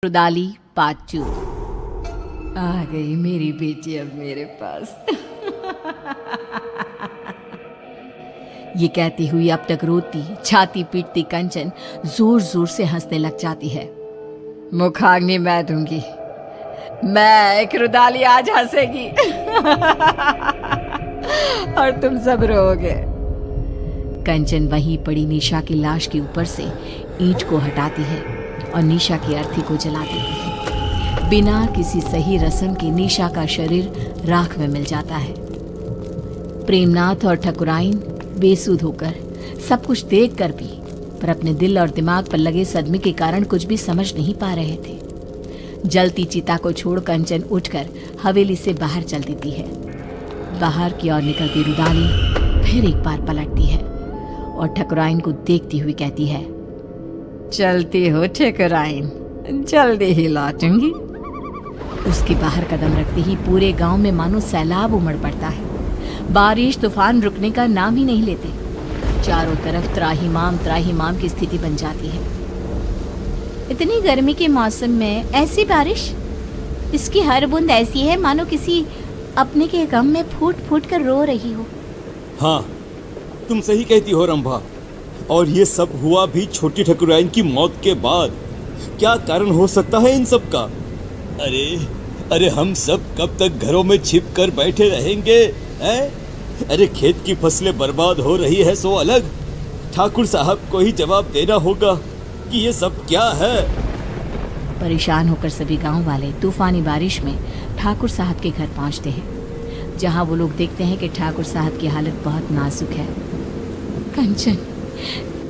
रुदाली पाचू। आ गई मेरी बेटी अब मेरे पास। ये कहती हुई अब तक रोती छाती पीटती कंचन जोर जोर से हंसने लग जाती है। मुखाग्नि मैं दूंगी, मैं एक रुदाली आज हंसेगी। और तुम सब रोओगे। कंचन वहीं पड़ी निशा की लाश के ऊपर से ईंट को हटाती है और निशा की अर्थी को जला देती है। बिना किसी सही रस्म के निशा का शरीर राख में मिल जाता है। प्रेमनाथ और ठकुराइन बेसुध होकर सब कुछ देख कर भी पर अपने दिल और दिमाग पर लगे सदमे के कारण कुछ भी समझ नहीं पा रहे थे। जलती चिता को छोड़ कंचन उठकर हवेली से बाहर चल देती है। बाहर की ओर निकलती रुदाली फिर एक बार पलटती है और ठकुराइन को देखती हुई कहती है, चलती हो ठकुराइन, जल्दी ही लौटूंगी। उसके बाहर कदम रखते ही पूरे गांव में मानो सैलाब उमड़ पड़ता है। बारिश तूफान रुकने का नाम ही नहीं लेते। चारों तरफ त्राहिमाम की स्थिति बन जाती है। इतनी गर्मी के मौसम में ऐसी बारिश, इसकी हर बूंद ऐसी है मानो किसी अपने के गम में फूट फूट कर रो रही हो। हाँ, तुम सही कहती हो रंभा। और ये सब हुआ भी छोटी ठकुराइन की मौत के बाद। क्या कारण हो सकता है इन सब का? अरे हम सब कब तक घरों में छिप कर बैठे रहेंगे हैं? अरे खेत की फसलें बर्बाद हो रही है सो अलग, ठाकुर साहब को ही जवाब देना होगा कि ये सब क्या है। परेशान होकर सभी गांव वाले तूफानी बारिश में ठाकुर साहब के घर पहुंचते हैं, जहां वो लोग देखते हैं कि ठाकुर साहब की हालत बहुत नाजुक है। कंचन,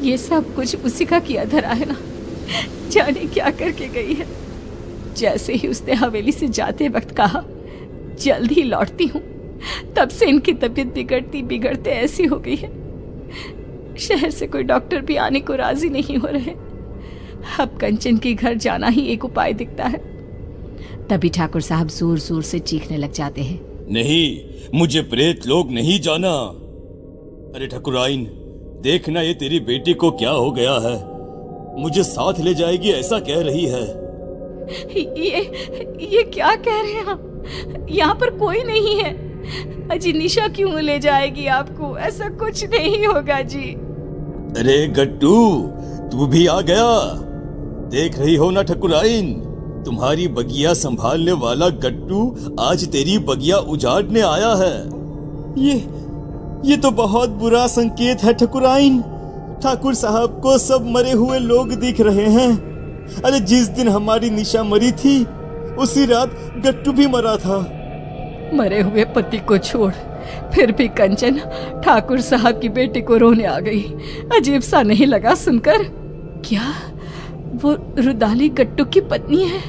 ये सब कुछ उसी का किया धरा है ना, जाने क्या करके गई है। जैसे ही उसने हवेली से जाते वक्त कहा जल्द ही लौटती हूँ, तब से इनकी तबीयत बिगड़ते ऐसी हो गई है। शहर से कोई डॉक्टर भी आने को राजी नहीं हो रहे। अब कंचन के घर जाना ही एक उपाय दिखता है। तभी ठाकुर साहब जोर जोर से चीखने लग जाते हैं, नहीं, मुझे प्रेत लोग नहीं जाना। अरे ठकुराइन, देखना ये तेरी बेटी को क्या हो गया है। मुझे साथ ले जाएगी ऐसा कह रही है। ये क्या कह रहे हैं आप? यहाँ पर कोई नहीं है। अजी निशा क्यों ले जाएगी आपको? ऐसा कुछ नहीं होगा जी। अरे गट्टू, तू भी आ गया। देख रही हो ना ठकुराइन, तुम्हारी बगिया संभालने वाला गट्टू आज तेरी बगिया उजाड़ने आया है। ये तो बहुत बुरा संकेत है ठकुराइन। ठाकुर साहब को सब मरे हुए लोग दिख रहे हैं। अरे जिस दिन हमारी निशा मरी थी उसी रात गट्टू भी मरा था। मरे हुए पति को छोड़ फिर भी कंचन ठाकुर साहब की बेटी को रोने आ गई। अजीब सा नहीं लगा सुनकर? क्या वो रुदाली गट्टू की पत्नी है?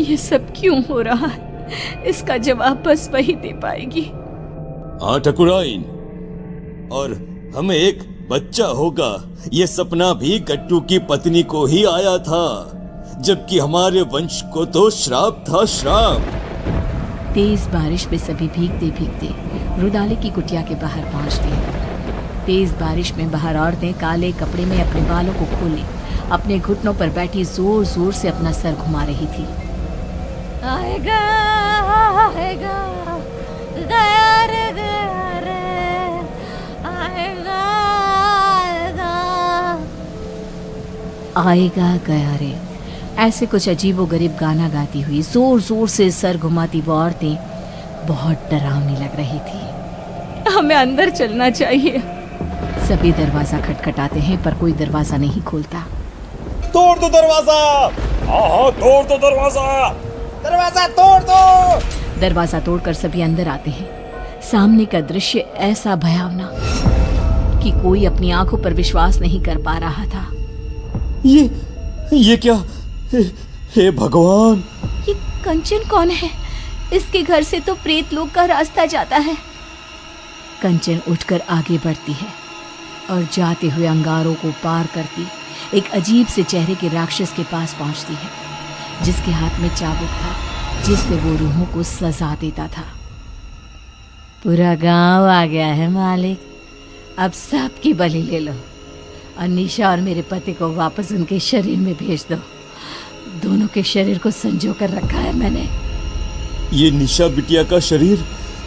ये सब क्यों हो रहा है? इसका जवाब बस वही दे पाएगी। हाँ ठकुराइन, और हमें एक बच्चा होगा, ये सपना भी गट्टू की पत्नी को ही आया था, जबकि हमारे वंश को तो श्राप था, श्राप। तेज बारिश में सभी भीगते भीगते रुदाली की कुटिया के बाहर पहुंचते हैं। तेज बारिश में बाहर औरतें काले कपड़े में अपने बालों को खोले अपने घुटनों पर बैठी जोर जोर से अपना सर घुमा रही थी। आएगा आएगा गया रे गया रे, आएगा आएगा गया रे, ऐसे कुछ अजीबोगरीब गाना गाती हुई जोर जोर से सर घुमाती वो औरतें बहुत डरावनी लग रही थी। हमें अंदर चलना चाहिए। सभी दरवाजा खटखटाते हैं पर कोई दरवाजा नहीं खोलता। तोड़ दो दरवाजा। हाँ, तोड़ दो दरवाजा। दरवाजा तोड़ दो। दरवाजा तोड़कर सभी अंदर आते हैं। सामने का दृश्य ऐसा भयावना कि कोई अपनी आंखों पर विश्वास नहीं कर पा रहा था। ये क्या? हे भगवान, ये कंचन कौन है? इसके घर से तो प्रेत लोग का रास्ता जाता है। कंचन उठकर आगे बढ़ती है और जाते हुए अंगारों को पार करती एक अजीब से चेहरे के राक्षस के पास पहुंचती है, जिसके हाथ में चाबुक था जिससे वो रूहों को सजा देता था। पूरा गांव आ गया है मालिक, अब सबकी बलि ले लो और निशा और मेरे पति को वापस उनके शरीर में भेज दो। दोनों के शरीर को संजो कर रखा है मैंने। ये निशा बिटिया का शरीर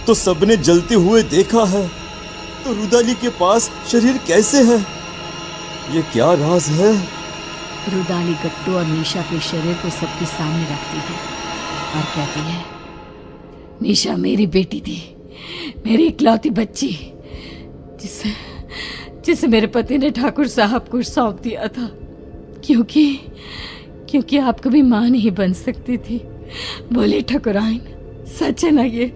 तो सबने जलते हुए देखा है, तो रुदाली के पास शरीर कैसे है? ये क्या राज है? रुदाली गट्टू और निशा के शरीर को सबके सामने रखती है और कहती है, निशा मेरी बेटी थी, मेरी इकलौती बच्ची, जिसे मेरे पति ने ठाकुर साहब को सौंप दिया था, क्योंकि आप कभी मां नहीं बन सकती थी। बोली ठकुराइन, सच है ना ये?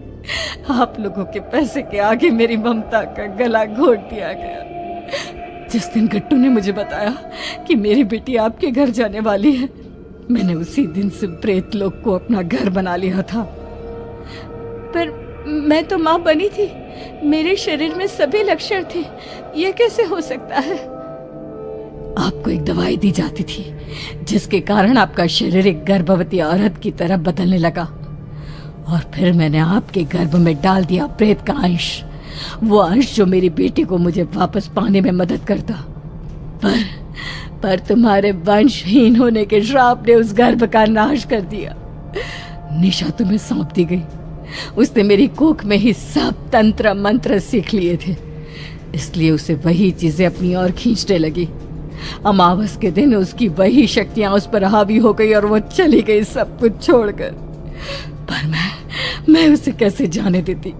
आप लोगों के पैसे के आगे मेरी ममता का गला घोट दिया गया। जिस दिन गट्टू ने मुझे बताया कि मेरी बेटी आपके घर जाने वाली है, मैंने उसी दिन से प्रेत लोक को अपना घर बना लिया था। पर मैं तो मां बनी थी, मेरे शरीर में सभी लक्षण थे, यह कैसे हो सकता है? आपको एक दवाई दी जाती थी जिसके कारण आपका शरीर एक गर्भवती औरत की तरह बदलने लगा, और फिर मैंने आपके गर्भ में डाल दिया प्रेत का अंश, वो अंश जो मेरी बेटी को मुझे वापस पाने में मदद करता। पर तुम्हारे वंशहीन होने के श्राप ने उस गर्भ का नाश कर दिया। निशा तुम्हें सौंप दी गई, उसने मेरी कोख में ही सब तंत्र मंत्र सीख लिए थे, इसलिए उसे वही चीजें अपनी ओर खींचने लगी। अमावस के दिन उसकी वही शक्तियां उस पर हावी हो गई और वो चली गई सब कुछ छोड़कर। पर मैं उसे कैसे जाने देती?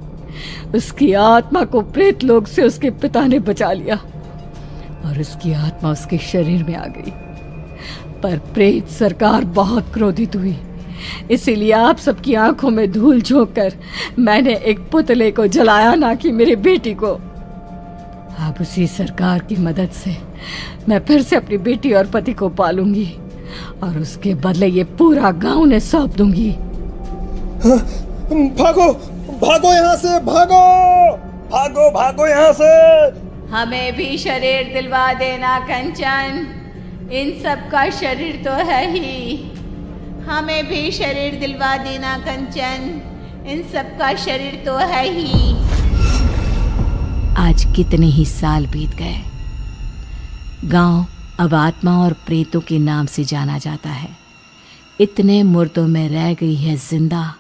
उसकी आत्मा को प्रेत लोक से उसके पिता ने बचा लिया और उसकी आत्मा उसके शरीर में आ गई। पर प्रेत सरकार बहुत क्रोधित हुई, इसीलिए आप सबकी आंखों में धूल झोंककर मैंने एक पुतले को जलाया, ना कि मेरी बेटी को। अब उसी सरकार की मदद से मैं फिर से अपनी बेटी और पति को पालूंगी और उसके बदले ये पूरा गांव उन्हें सौंप दूंगी। भागो भागो यहाँ से, भागो भागो भागो यहाँ से। हमें भी शरीर दिलवा देना कंचन, इन सब का शरीर तो है ही। हमें भी शरीर दिलवा देना कंचन, इन सब का शरीर तो है ही। आज कितने ही साल बीत गए, गांव अब आत्मा और प्रेतों के नाम से जाना जाता है। इतने मुर्दों में रह गई है जिंदा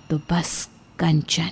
तो बस कंचन।